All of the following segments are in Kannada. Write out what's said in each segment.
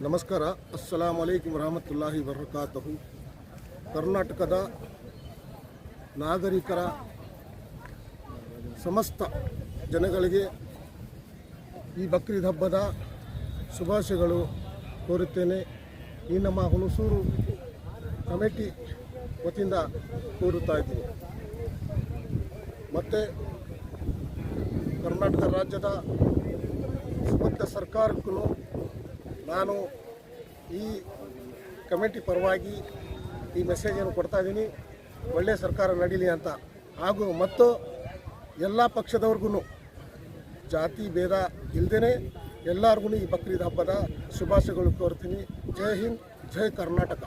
ನಮಸ್ಕಾರ. ಅಸ್ಸಲಾಂ ಅಲೈಕುಂ ವರಹಮತುಲ್ಲಾಹಿ ವಬರಕಾತುಹು. ಕರ್ನಾಟಕದ ನಾಗರಿಕರ ಸಮಸ್ತ ಜನಗಳಿಗೆ ಈ ಬಕ್ರೀದ್ ಹಬ್ಬದ ಶುಭಾಶಯಗಳು ಕೋರುತ್ತೇನೆ. ಈ ನಮ್ಮ ಹುಣಸೂರು ಕಮಿಟಿ ವತಿಯಿಂದ ಕೋರುತ್ತಾ ಇದ್ದೀನಿ. ಮತ್ತು ಕರ್ನಾಟಕ ರಾಜ್ಯದ ಸಮಸ್ತ ಸರ್ಕಾರಕ್ಕೂ ನಾನು ಈ ಕಮಿಟಿ ಪರವಾಗಿ ಈ ಮೆಸೇಜನ್ನು ಕೊಡ್ತಾ ಇದ್ದೀನಿ. ಒಳ್ಳೆಯ ಸರ್ಕಾರ ನಡೀಲಿ ಅಂತ. ಹಾಗೂ ಮತ್ತು ಎಲ್ಲ ಪಕ್ಷದವ್ರಿಗೂ ಜಾತಿ ಭೇದ ಇಲ್ಲದೇ ಎಲ್ಲರಿಗೂ ಈ ಬಕ್ರೀದ್ ಹಬ್ಬದ ಶುಭಾಶಯಗಳು ಕೋರ್ತೀನಿ. ಜೈ ಹಿಂದ್, ಜೈ ಕರ್ನಾಟಕ.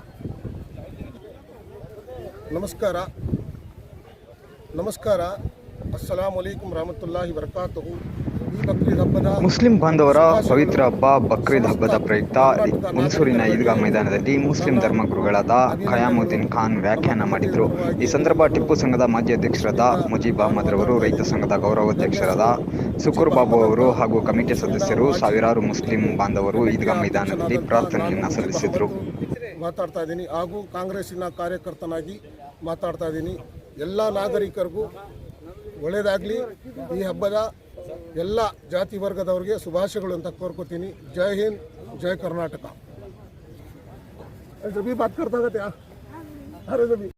ನಮಸ್ಕಾರ. ಅಸ್ಸಲಾಂ ಅಲೈಕುಂ ವರಹಮತುಲ್ಲಾಹಿ ವಬರಕಾತುಹು. ಈ ಬಕ್ರೀದ್ ಹಬ್ಬದ ಮುಸ್ಲಿಂ ಬಾಂಧವರ ಪವಿತ್ರ ಹಬ್ಬ ಬಕ್ರೀದ್ ಹಬ್ಬದ ಪ್ರಯುಕ್ತ ಹುಣಸೂರಿನ ಈದ್ಗಾ ಮೈದಾನದಲ್ಲಿ ಮುಸ್ಲಿಂ ಧರ್ಮಗುರುಗಳಾದ ಖಯಾಮುದ್ದೀನ್ ಖಾನ್ ವ್ಯಾಖ್ಯಾನ ಮಾಡಿದರು. ಈ ಸಂದರ್ಭ ಟಿಪ್ಪು ಸಂಘದ ಮಾಜಿ ಅಧ್ಯಕ್ಷರಾದ ಮುಜೀಬ್ ಅಹಮದ್ ರವರು, ರೈತ ಸಂಘದ ಗೌರವಾಧ್ಯಕ್ಷರಾದ ಸುಕೂರ್ ಬಾಬು ಅವರು ಹಾಗೂ ಕಮಿಟಿ ಸದಸ್ಯರು, ಸಾವಿರಾರು ಮುಸ್ಲಿಂ ಬಾಂಧವರು ಈದ್ಗಾ ಮೈದಾನದಲ್ಲಿ ಪ್ರಾರ್ಥನೆಯನ್ನು ಸಲ್ಲಿಸಿದರು. ಮಾತಾಡ್ತಾ ಇದ್ದೀನಿ. ಹಾಗೂ ಕಾಂಗ್ರೆಸ್ಸಿನ ಕಾರ್ಯಕರ್ತನಾಗಿ ಮಾತಾಡ್ತಾ ಇದ್ದೀನಿ. ಎಲ್ಲ ನಾಗರಿಕರಿಗೂ ಒಳ್ಳೆಯದಾಗಲಿ. ಈ ಹಬ್ಬದ ಎಲ್ಲ ಜಾತಿ ವರ್ಗದವರಿಗೆ ಶುಭಾಶಯಗಳು ಅಂತ ಕೋರ್ಕೋತೀನಿ. ಜೈ ಹಿಂದ್, ಜೈ ಕರ್ನಾಟಕ. ಜಬಿ ಬಾತ್ ಕರ್ತಾ